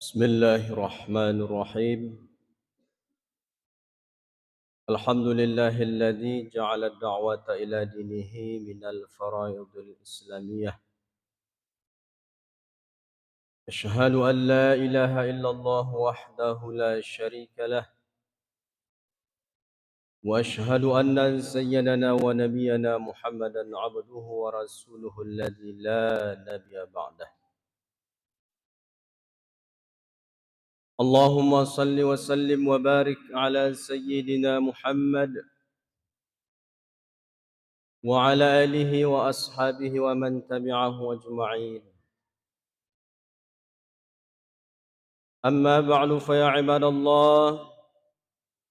بسم الله الرحمن الرحيم. الحمد لله الذي جعل الدعوة إلى دينه من الفرائض الإسلامية. أشهد أن لا إله إلا الله وحده لا شريك له، وأشهد أن سيدنا ونبينا محمدا عبده ورسوله الذي لا نبي بعده. اللهم صل وسلم وبارك على سيدنا محمد وعلى آله وأصحابه ومن تبعه أجمعين. أما بعد فيا عباد الله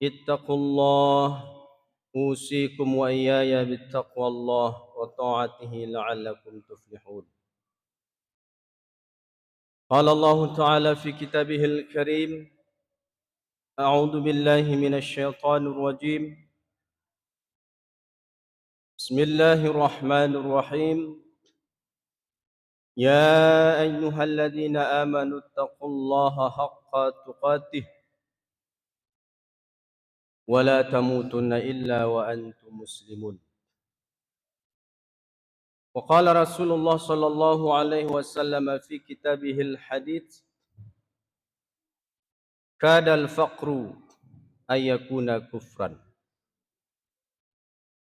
اتقوا الله، أوصيكم وإياي بتقوى الله وطاعته لعلكم تفلحون. قال الله تعالى في كتابه الكريم: أعوذ بالله من الشيطان الرجيم، بسم الله الرحمن الرحيم. يا أيها الذين آمنوا اتقوا الله حق تقاته ولا تموتن إلا وأنتم مسلمون. وقال رسول الله صلى الله عليه وسلم في كتابه الحديث: كاد الفقر أن يكون كفرا.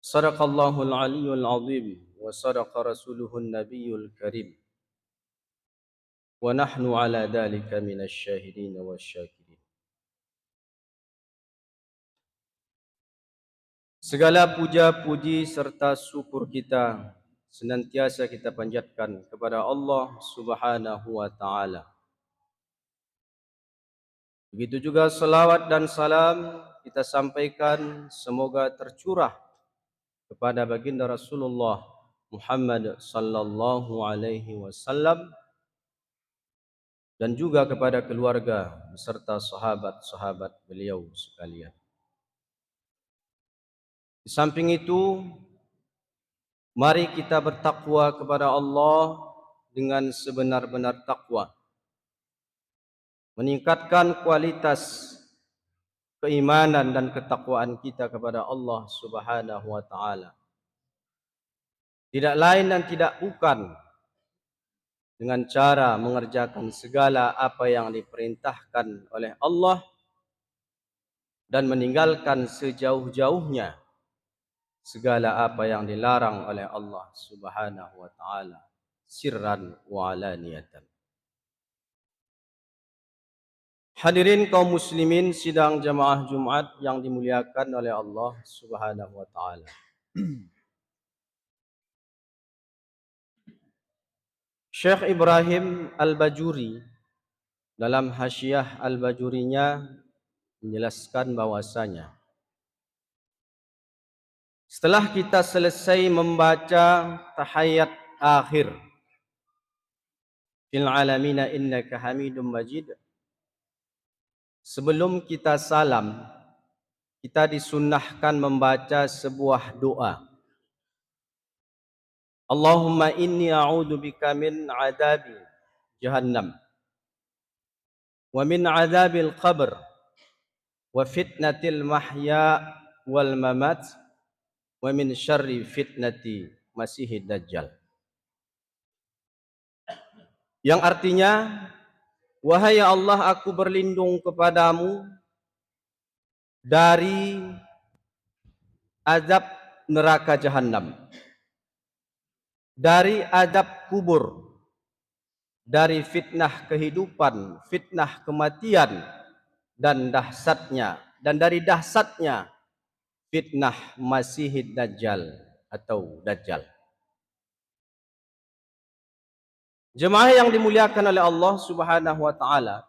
صدق الله العلي العظيم وصدق رسوله النبي الكريم، ونحن على ذلك من الشاهدين والشاكرين. Segala puja-puji serta syukur kita senantiasa kita panjatkan kepada Allah Subhanahu wa taala. Begitu juga salawat dan salam kita sampaikan semoga tercurah kepada baginda Rasulullah Muhammad sallallahu alaihi wasallam dan juga kepada keluarga beserta sahabat-sahabat beliau sekalian. Di samping itu, mari kita bertakwa kepada Allah dengan sebenar-benar takwa, meningkatkan kualitas keimanan dan ketakwaan kita kepada Allah Subhanahu wa taala. Tidak lain dan tidak bukan dengan cara mengerjakan segala apa yang diperintahkan oleh Allah dan meninggalkan sejauh-jauhnya segala apa yang dilarang oleh Allah Subhanahu wa taala, sirran wa alaniyatan. Hadirin kaum muslimin sidang jamaah Jumat yang dimuliakan oleh Allah Subhanahu wa taala. Syekh Ibrahim Al-Bajuri dalam Hasyiah Al-Bajurinya menjelaskan bahwasanya setelah kita selesai membaca tahiyat akhir fil alamina innaka hamidum majid, sebelum kita salam kita disunnahkan membaca sebuah doa. Allahumma inni a'udzubika min adzabi jahannam wa min adzabil qabr wa fitnatil mahya wal mamat wa min syarri fitnati masihid dajjal. Yang artinya, wahai Allah, aku berlindung kepadamu dari azab neraka jahanam, dari azab kubur, dari fitnah kehidupan, fitnah kematian, dan dari dahsyatnya fitnah Masihid Dajjal atau Dajjal. Jemaah yang dimuliakan oleh Allah Subhanahu wa taala,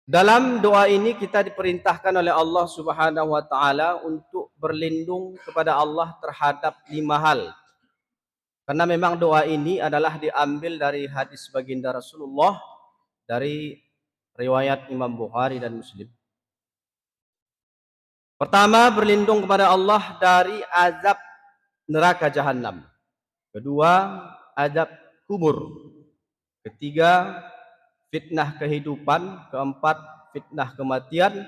dalam doa ini kita diperintahkan oleh Allah Subhanahu wa taala untuk berlindung kepada Allah terhadap 5 hal. Karena memang doa ini adalah diambil dari hadis baginda Rasulullah dari riwayat Imam Bukhari dan Muslim. Pertama, berlindung kepada Allah dari azab neraka jahanam. Kedua, azab kubur. ketiga fitnah kehidupan, keempat fitnah kematian,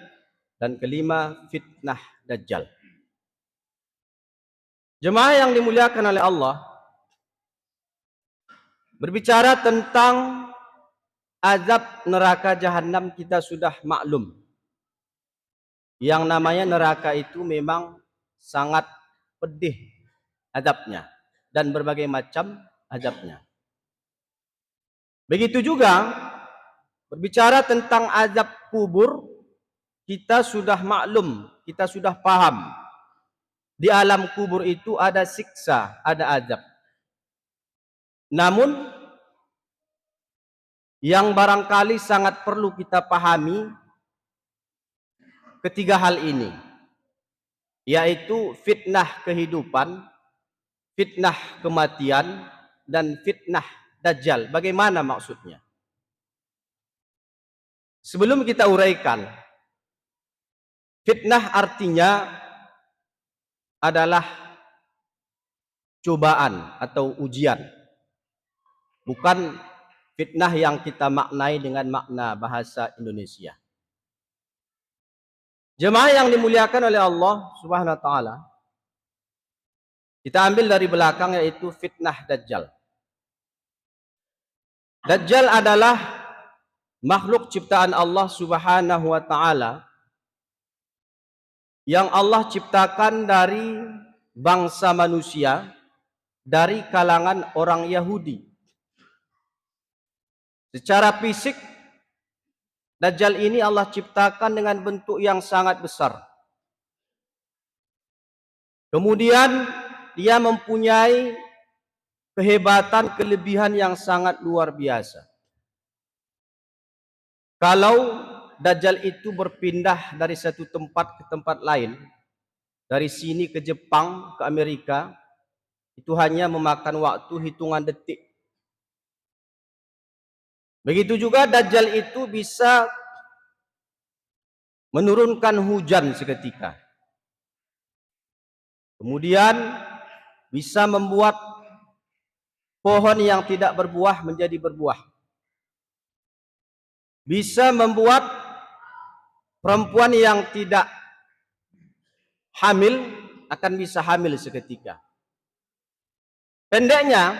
dan kelima fitnah dajjal. Jemaah yang dimuliakan oleh Allah, berbicara tentang azab neraka jahanam kita sudah maklum. Yang namanya neraka itu memang sangat pedih azabnya dan berbagai macam azabnya. Begitu juga berbicara tentang azab kubur, kita sudah maklum, kita sudah paham. Di alam kubur itu ada siksa, ada azab. Namun yang barangkali sangat perlu kita pahami ketiga hal ini, yaitu fitnah kehidupan, fitnah kematian, dan fitnah dajjal. Bagaimana maksudnya? Sebelum kita uraikan, fitnah artinya adalah cobaan atau ujian. Bukan fitnah yang kita maknai dengan makna bahasa Indonesia. Jemaah yang dimuliakan oleh Allah Subhanahu wa taala, kita ambil dari belakang, yaitu fitnah dajjal. Dajjal adalah makhluk ciptaan Allah Subhanahu wa taala yang Allah ciptakan dari bangsa manusia, dari kalangan orang Yahudi. Secara fisik, Dajjal ini Allah ciptakan dengan bentuk yang sangat besar. Kemudian dia mempunyai kehebatan, kelebihan yang sangat luar biasa. Kalau Dajjal itu berpindah dari satu tempat ke tempat lain, dari sini ke Jepang, ke Amerika, itu hanya memakan waktu hitungan detik. Begitu juga Dajjal itu bisa menurunkan hujan seketika. Kemudian bisa membuat pohon yang tidak berbuah menjadi berbuah. Bisa membuat perempuan yang tidak hamil akan bisa hamil seketika. Pendeknya,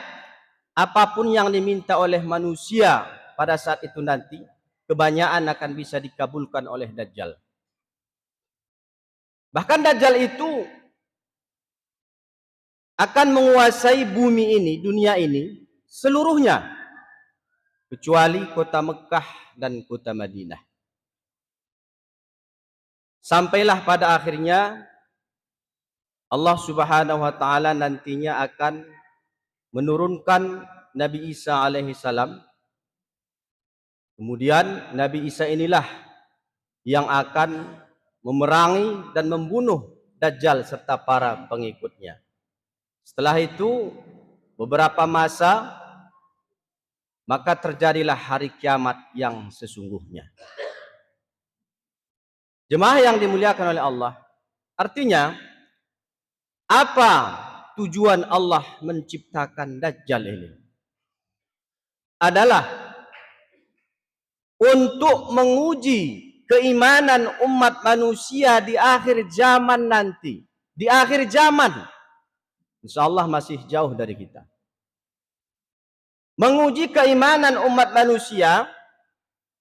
apapun yang diminta oleh manusia pada saat itu nanti, kebanyakan akan bisa dikabulkan oleh Dajjal. Bahkan Dajjal itu akan menguasai bumi ini, dunia ini, seluruhnya, kecuali kota Mekah dan kota Madinah. Sampailah pada akhirnya Allah Subhanahu wa taala nantinya akan menurunkan Nabi Isa alaihi salam. Kemudian Nabi Isa inilah yang akan memerangi dan membunuh Dajjal serta para pengikutnya. Setelah itu beberapa masa, maka terjadilah hari kiamat yang sesungguhnya. Jemaah yang dimuliakan oleh Allah, artinya apa tujuan Allah menciptakan Dajjal ini? Adalah untuk menguji keimanan umat manusia di akhir zaman nanti. Di akhir zaman, insya Allah masih jauh dari kita. Menguji keimanan umat manusia,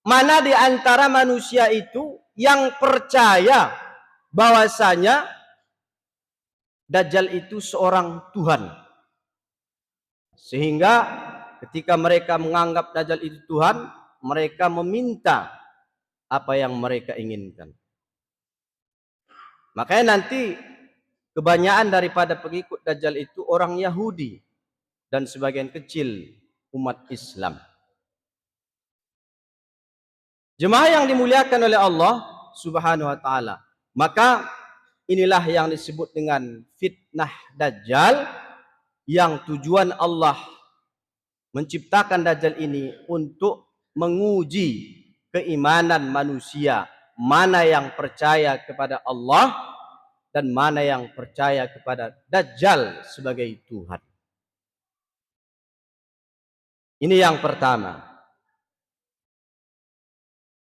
mana di antara manusia itu yang percaya bahwasanya Dajjal itu seorang Tuhan. Sehingga ketika mereka menganggap Dajjal itu Tuhan, mereka meminta apa yang mereka inginkan. Makanya nanti kebanyakan daripada pengikut Dajjal itu orang Yahudi dan sebagian kecil umat Islam. Jemaah yang dimuliakan oleh Allah Subhanahu wa taala, maka inilah yang disebut dengan fitnah Dajjal, yang tujuan Allah menciptakan Dajjal ini untuk menguji keimanan manusia, mana yang percaya kepada Allah dan mana yang percaya kepada Dajjal sebagai Tuhan. Ini yang pertama.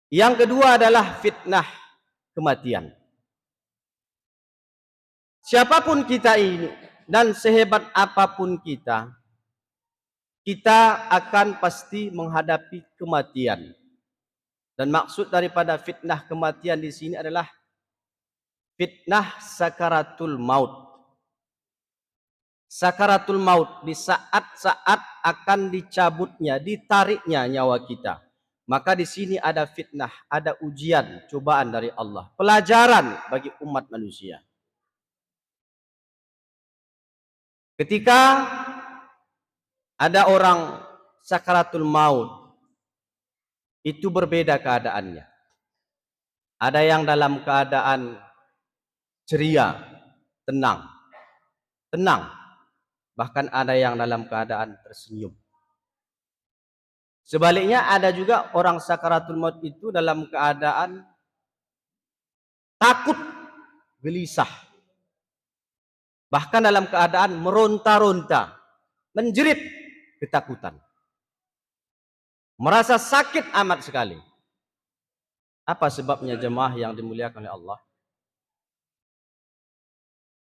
Yang kedua adalah fitnah kematian. Siapapun kita ini dan sehebat apapun kita, kita akan pasti menghadapi kematian. Dan maksud daripada fitnah kematian di sini adalah fitnah sakaratul maut. Sakaratul maut, di saat-saat akan dicabutnya, ditariknya nyawa kita. Maka di sini ada fitnah, ada ujian, cobaan dari Allah, pelajaran bagi umat manusia. Ketika ada orang sakaratul maut, itu berbeda keadaannya. Ada yang dalam keadaan ceria, tenang. Bahkan ada yang dalam keadaan tersenyum. Sebaliknya ada juga orang sakaratul maut itu dalam keadaan takut, gelisah. Bahkan dalam keadaan meronta-ronta, menjerit ketakutan. Merasa sakit amat sekali. Apa sebabnya jemaah yang dimuliakan oleh Allah?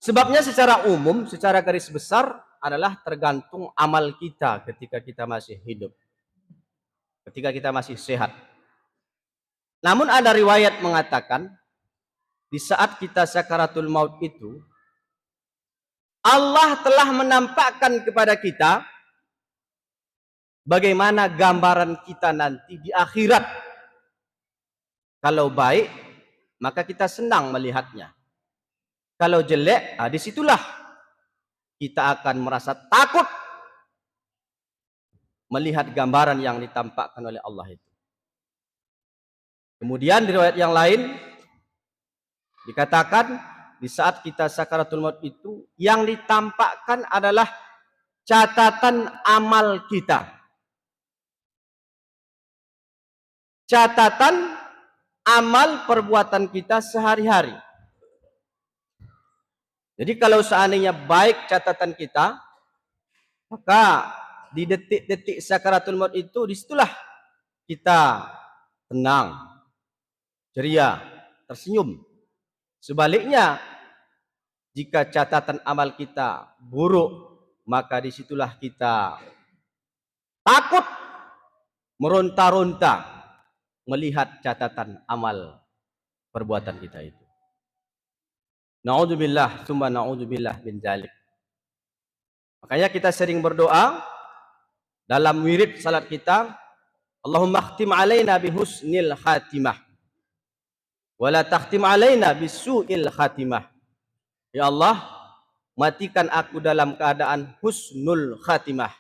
Sebabnya secara umum, secara garis besar adalah tergantung amal kita ketika kita masih hidup. Ketika kita masih sehat. Namun ada riwayat mengatakan, di saat kita sakaratul maut itu, Allah telah menampakkan kepada kita bagaimana gambaran kita nanti di akhirat. Kalau baik, maka kita senang melihatnya. Kalau jelek, disitulah kita akan merasa takut melihat gambaran yang ditampakkan oleh Allah itu. Kemudian di riwayat yang lain dikatakan di saat kita sakaratul maut itu yang ditampakkan adalah catatan amal kita. Catatan amal perbuatan kita sehari-hari. Jadi kalau seandainya baik catatan kita, maka di detik-detik sakaratul maut itu disitulah kita tenang, ceria, tersenyum. Sebaliknya, jika catatan amal kita buruk, maka disitulah kita takut, meronta-ronta melihat catatan amal perbuatan kita itu. Na'udzubillah, summa na'udzubillah min dzalik. Makanya kita sering berdoa dalam wirid salat kita, Allahumma khtim alaina bihusnil khatimah wa la takhtim alaina bisu'il khatimah. Ya Allah, matikan aku dalam keadaan husnul khatimah.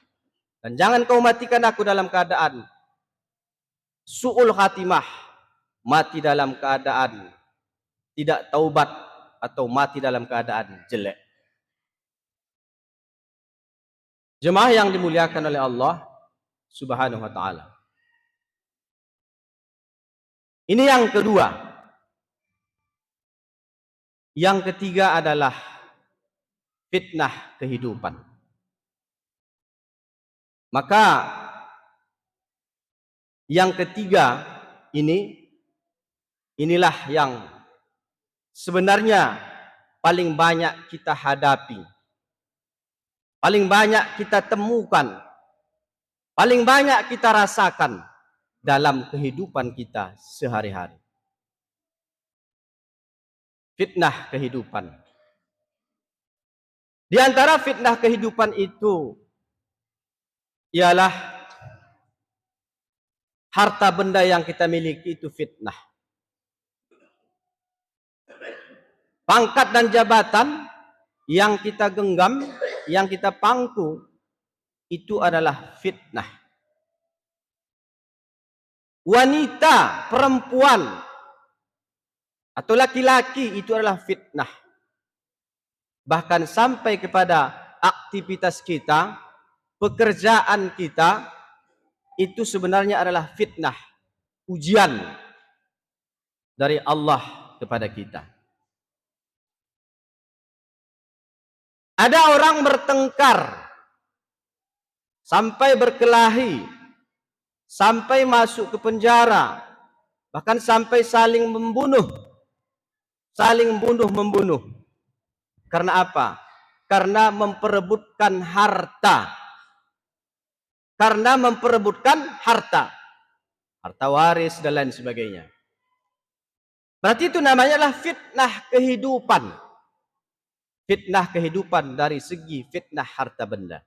Dan jangan kau matikan aku dalam keadaan su'ul khatimah, mati dalam keadaan tidak taubat atau mati dalam keadaan jelek. Jemaah yang dimuliakan oleh Allah Subhanahu wa taala. Ini yang kedua. Yang ketiga adalah fitnah kehidupan. Maka yang ketiga inilah yang sebenarnya paling banyak kita hadapi, paling banyak kita temukan, paling banyak kita rasakan dalam kehidupan kita sehari-hari. Fitnah kehidupan. Di antara fitnah kehidupan itu ialah harta benda yang kita miliki itu fitnah. Pangkat dan jabatan yang kita genggam, yang kita pangku, itu adalah fitnah. Wanita, perempuan, atau laki-laki itu adalah fitnah. Bahkan sampai kepada aktivitas kita, pekerjaan kita, itu sebenarnya adalah fitnah, ujian dari Allah kepada kita. Ada orang bertengkar sampai berkelahi sampai masuk ke penjara, bahkan sampai saling bunuh-membunuh. Karena apa? Karena memperebutkan harta. Harta waris dan lain sebagainya. Berarti itu namanya adalah fitnah kehidupan. Fitnah kehidupan dari segi fitnah harta benda.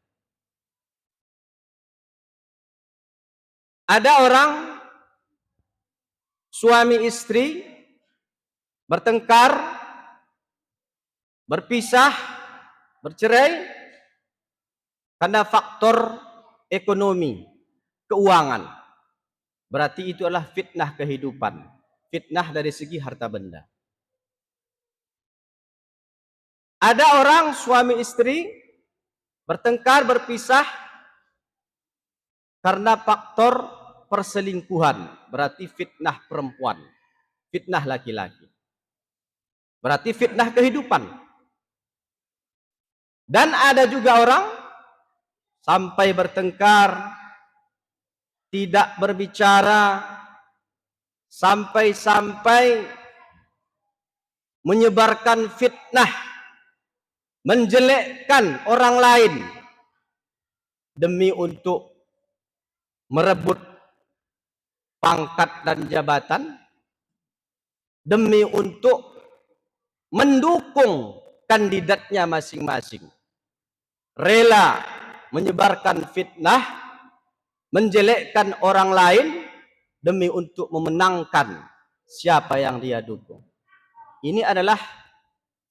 Ada orang suami istri bertengkar, berpisah, bercerai karena faktor ekonomi, keuangan. Berarti itu adalah fitnah kehidupan. Fitnah dari segi harta benda. Ada orang suami istri bertengkar, berpisah karena faktor perselingkuhan. Berarti fitnah perempuan. Fitnah laki-laki. Berarti fitnah kehidupan. Dan ada juga orang sampai bertengkar, tidak berbicara, sampai-sampai menyebarkan fitnah, menjelekkan orang lain demi untuk merebut pangkat dan jabatan, demi untuk mendukung kandidatnya masing-masing. Rela menyebarkan fitnah, menjelekkan orang lain demi untuk memenangkan siapa yang dia dukung. Ini adalah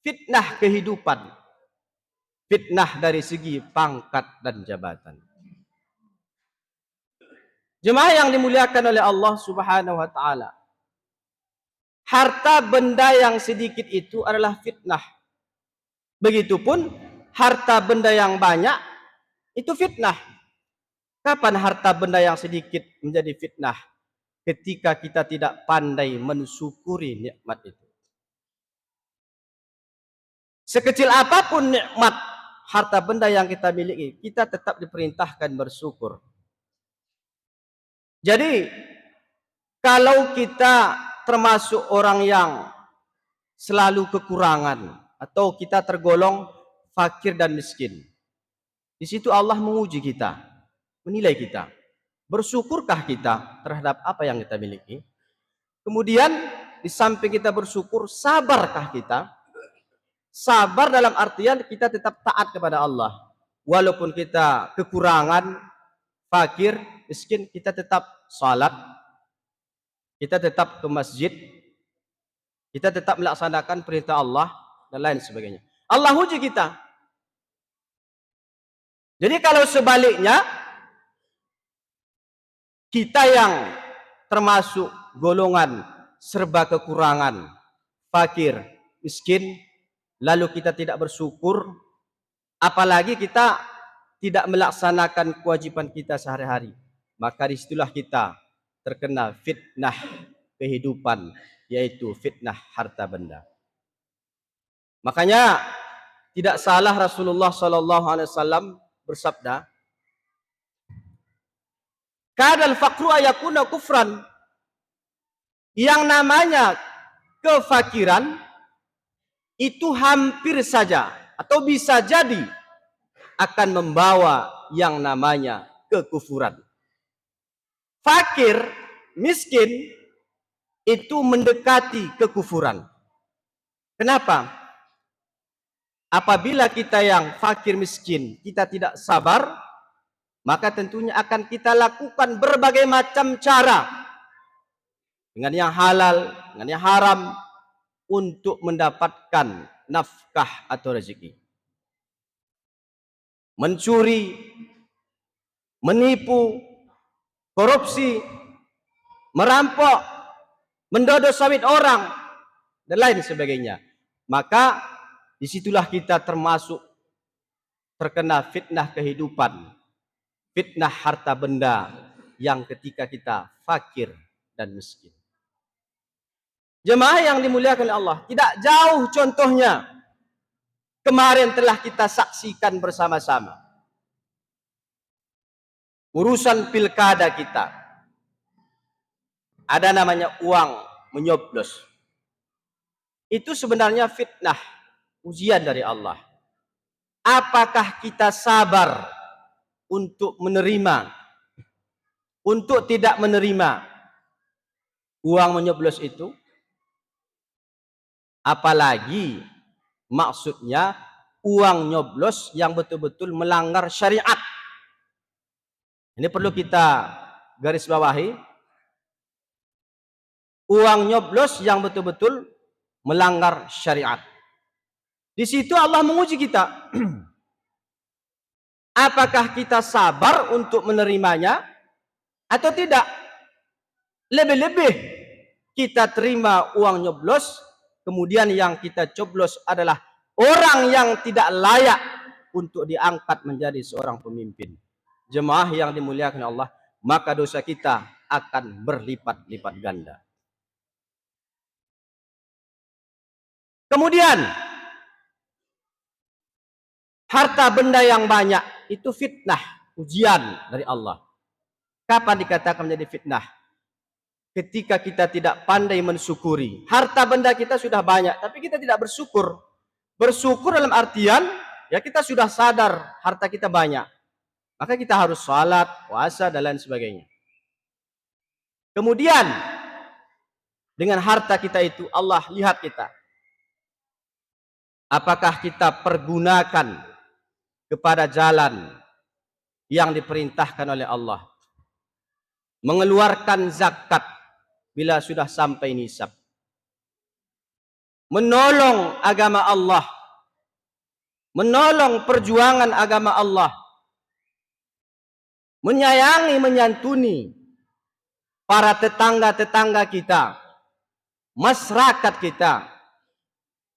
fitnah kehidupan. Fitnah dari segi pangkat dan jabatan. Jemaah yang dimuliakan oleh Allah Subhanahu wa taala. Harta benda yang sedikit itu adalah fitnah. Begitupun harta benda yang banyak itu fitnah. Kapan harta benda yang sedikit menjadi fitnah? Ketika kita tidak pandai mensyukuri nikmat itu. Sekecil apapun nikmat harta benda yang kita miliki, kita tetap diperintahkan bersyukur. Jadi, kalau kita termasuk orang yang selalu kekurangan, atau kita tergolong fakir dan miskin, di situ Allah menguji kita, menilai kita. Bersyukurkah kita terhadap apa yang kita miliki? Kemudian di samping kita bersyukur, sabarkah kita? Sabar dalam artian kita tetap taat kepada Allah. Walaupun kita kekurangan, fakir, miskin, kita tetap salat, kita tetap ke masjid, kita tetap melaksanakan perintah Allah, dan lain sebagainya. Allah uji kita. Jadi kalau sebaliknya, kita yang termasuk golongan serba kekurangan, fakir, miskin, lalu kita tidak bersyukur, apalagi kita tidak melaksanakan kewajiban kita sehari-hari, maka disitulah kita terkena fitnah kehidupan, yaitu fitnah harta benda. Makanya tidak salah Rasulullah SAW bersabda, kadal faqru ayakuna kufran. Yang namanya kefakiran itu hampir saja atau bisa jadi akan membawa yang namanya kekufuran. Fakir, miskin itu mendekati kekufuran. Kenapa? Apabila kita yang fakir miskin, kita tidak sabar, maka tentunya akan kita lakukan berbagai macam cara dengan yang halal, dengan yang haram untuk mendapatkan nafkah atau rezeki. Mencuri, menipu, korupsi, merampok, mendodo sawit orang, dan lain sebagainya. Maka disitulah kita termasuk terkena fitnah kehidupan, fitnah harta benda yang ketika kita fakir dan miskin. Jemaah yang dimuliakan oleh Allah, tidak jauh contohnya kemarin telah kita saksikan bersama-sama. Urusan pilkada kita. ada namanya uang menyoblos. Itu sebenarnya fitnah, ujian dari Allah. Apakah kita sabar untuk menerima, untuk tidak menerima uang menyoblos itu? Apalagi maksudnya uang nyoblos yang betul-betul melanggar syariat. Ini perlu kita garis bawahi. Uang nyoblos yang betul-betul melanggar syariat. Di situ Allah menguji kita. Apakah kita sabar untuk menerimanya atau tidak? Lebih-lebih kita terima uang nyoblos, kemudian yang kita coblos adalah orang yang tidak layak untuk diangkat menjadi seorang pemimpin. Jemaah yang dimuliakan Allah, maka dosa kita akan berlipat-lipat ganda. Kemudian harta benda yang banyak itu fitnah, ujian dari Allah. Kapan dikatakan menjadi fitnah? Ketika kita tidak pandai mensyukuri. Harta benda kita sudah banyak, tapi kita tidak bersyukur. Bersyukur dalam artian, ya kita sudah sadar harta kita banyak. Maka kita harus salat, puasa, dan lain sebagainya. Kemudian, dengan harta kita itu, Allah lihat kita. Apakah kita pergunakan kepada jalan yang diperintahkan oleh Allah? Mengeluarkan zakat bila sudah sampai nisab. Menolong agama Allah. Menolong perjuangan agama Allah. Menyayangi, menyantuni para tetangga-tetangga kita. Masyarakat kita.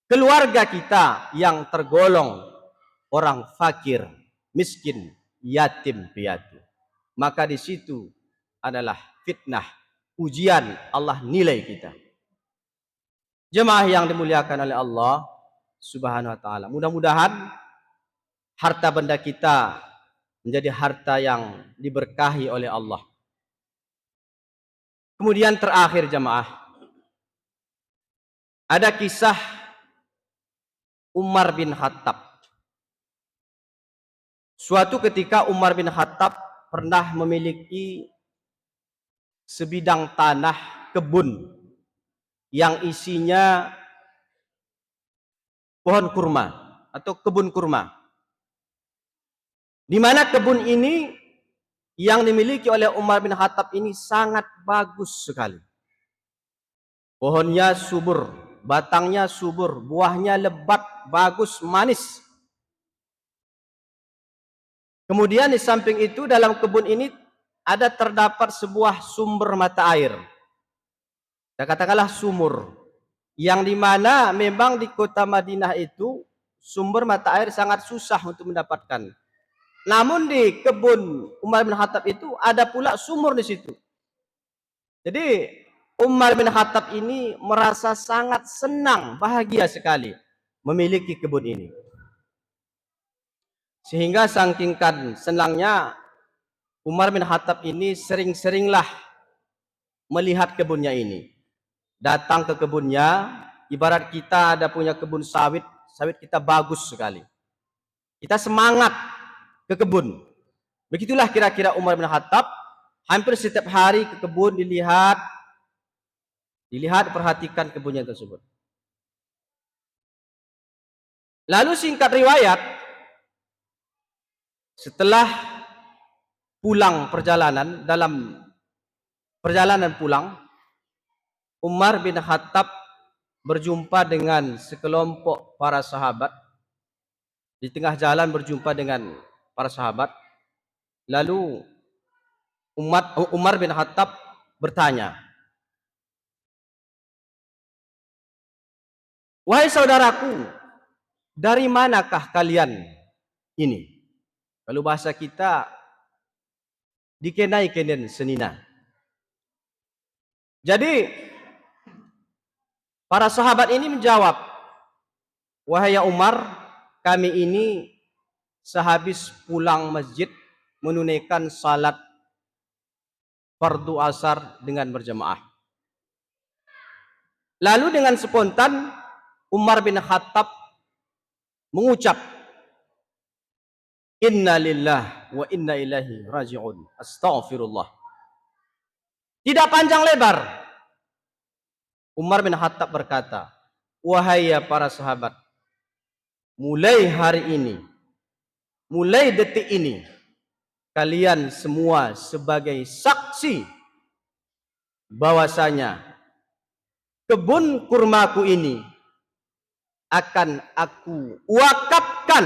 Keluarga kita yang tergolong orang fakir, miskin, yatim piatu. Maka di situ adalah fitnah, ujian Allah nilai kita. Jemaah yang dimuliakan oleh Allah Subhanahu wa taala. Mudah-mudahan harta benda kita menjadi harta yang diberkahi oleh Allah. Kemudian terakhir jemaah, ada kisah Umar bin Khattab. Suatu ketika Umar bin Khattab pernah memiliki sebidang tanah kebun yang isinya pohon kurma atau kebun kurma. Di mana kebun ini yang dimiliki oleh Umar bin Khattab ini sangat bagus sekali. Pohonnya subur, batangnya subur, buahnya lebat, bagus, manis. Kemudian di samping itu dalam kebun ini ada terdapat sebuah sumber mata air. Kita katakanlah sumur. Yang dimana memang di kota Madinah itu sumber mata air sangat susah untuk mendapatkan. Namun di kebun Umar bin Khattab itu ada pula sumur di situ. Jadi Umar bin Khattab ini merasa sangat senang, bahagia sekali memiliki kebun ini. Sehingga saking senangnya Umar bin Khattab ini sering-seringlah melihat kebunnya ini. Datang ke kebunnya, ibarat kita ada punya kebun sawit, sawit kita bagus sekali. Kita semangat ke kebun. Begitulah kira-kira Umar bin Khattab, hampir setiap hari ke kebun dilihat, perhatikan kebunnya tersebut. Lalu singkat riwayat, setelah pulang perjalanan, dalam perjalanan pulang, Umar bin Khattab berjumpa dengan sekelompok para sahabat. Di tengah jalan berjumpa dengan para sahabat. Lalu Umar bin Khattab bertanya, "Wahai saudaraku, dari manakah kalian ini?" Kalau bahasa kita, dikenai kenen senina. Jadi para sahabat ini menjawab, "Wahai Umar, kami ini sehabis pulang masjid menunaikan salat fardu asar dengan berjamaah. Lalu dengan spontan Umar bin Khattab mengucap, Inna lillah wa inna ilaihi raji'un. Astaghfirullah. Tidak panjang lebar. Umar bin Khattab berkata, wahai para sahabat, mulai hari ini, mulai detik ini, kalian semua sebagai saksi bahwasanya kebun kurmaku ini akan aku wakafkan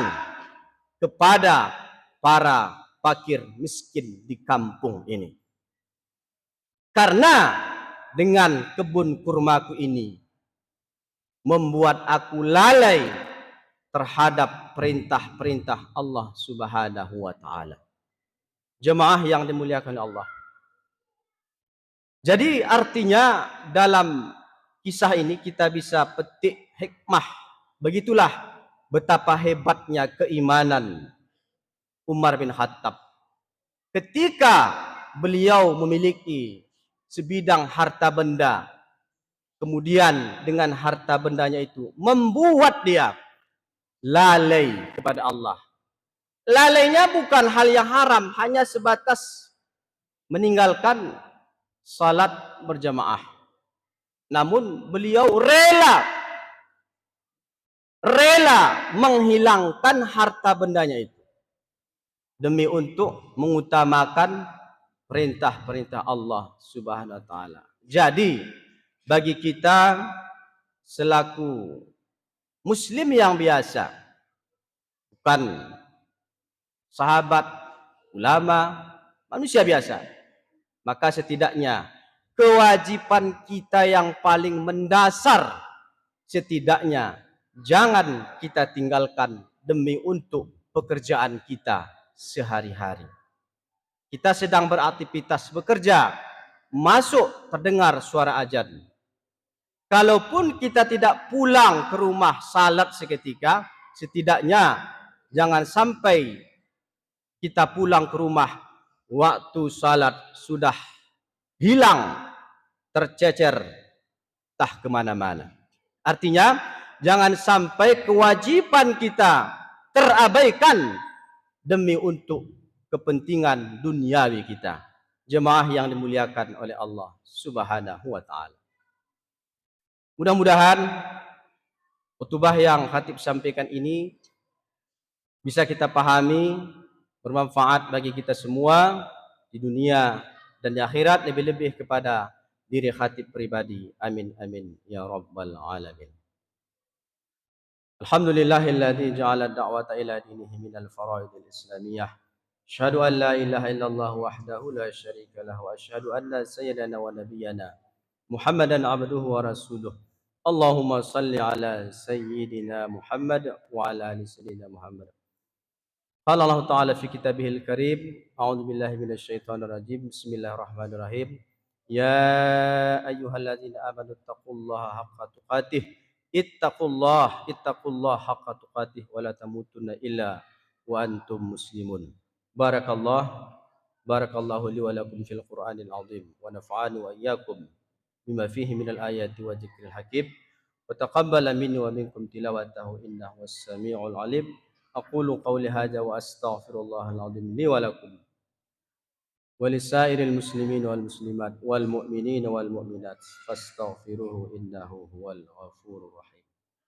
kepada para fakir miskin di kampung ini. Karena dengan kebun kurmaku ini membuat aku lalai terhadap perintah-perintah Allah Subhanahu wa taala. Jemaah yang dimuliakan Allah. Jadi artinya dalam kisah ini kita bisa petik hikmah. Begitulah betapa hebatnya keimanan Umar bin Khattab. Ketika beliau memiliki sebidang harta benda, kemudian dengan harta bendanya itu membuat dia lalai kepada Allah. Lalainya bukan hal yang haram, hanya sebatas meninggalkan salat berjamaah. Namun beliau rela menghilangkan harta bendanya itu demi untuk mengutamakan perintah-perintah Allah Subhanahu wa taala. Jadi bagi kita selaku muslim yang biasa, bukan sahabat, ulama, manusia biasa, maka setidaknya kewajiban kita yang paling mendasar setidaknya jangan kita tinggalkan demi untuk pekerjaan kita sehari-hari. Kita sedang beraktivitas bekerja, masuk terdengar suara azan. Kalaupun kita tidak pulang ke rumah salat seketika, setidaknya jangan sampai kita pulang ke rumah waktu salat sudah hilang, tercecer, entah kemana-mana. Artinya, jangan sampai kewajiban kita terabaikan demi untuk kepentingan duniawi kita. Jemaah yang dimuliakan oleh Allah Subhanahu wa taala. Mudah-mudahan khutbah yang khatib sampaikan ini bisa kita pahami, bermanfaat bagi kita semua di dunia dan di akhirat, lebih-lebih kepada diri khatib pribadi. Amin amin ya rabbal alamin. Alhamdulillahilladzi ja'ala ad-da'wata ila dinihi minal faraidil islamiyah. Asyhadu an la ilaha illallah wahdahu la syarika lahu wa asyhadu anna sayyidana wa nabiyyana Muhammadan abduhu wa rasuluh. Allahumma salli ala sayyidina Muhammad wa ala ali sayyidina Muhammad. Qala Allah Ta'ala fi kitabihil karim, a'udzu billahi minasyaitonir rajim. Bismillahirrahmanirrahim. Ya ayyuhalladzina amanu taqullaha haqqa tuqatih. Ittaqullah haqqa tuqatih wa la tamutunna illa wa antum muslimun. Barakallahu li wa lakum fil Qur'anil azim wa nafa'ani wa iyyakum bima fihi minal ayati wa dzikril hakim wa taqabbala minni wa minkum tilawatahu innahu was-sami'ul alim. Aqulu qawli hadza wa astaghfirullahal azim li wa lakum wa lisairil muslimin wal muslimat wal mu'minin wal mu'minat fastaghfiruhu innahu huwal ghafurur rahim.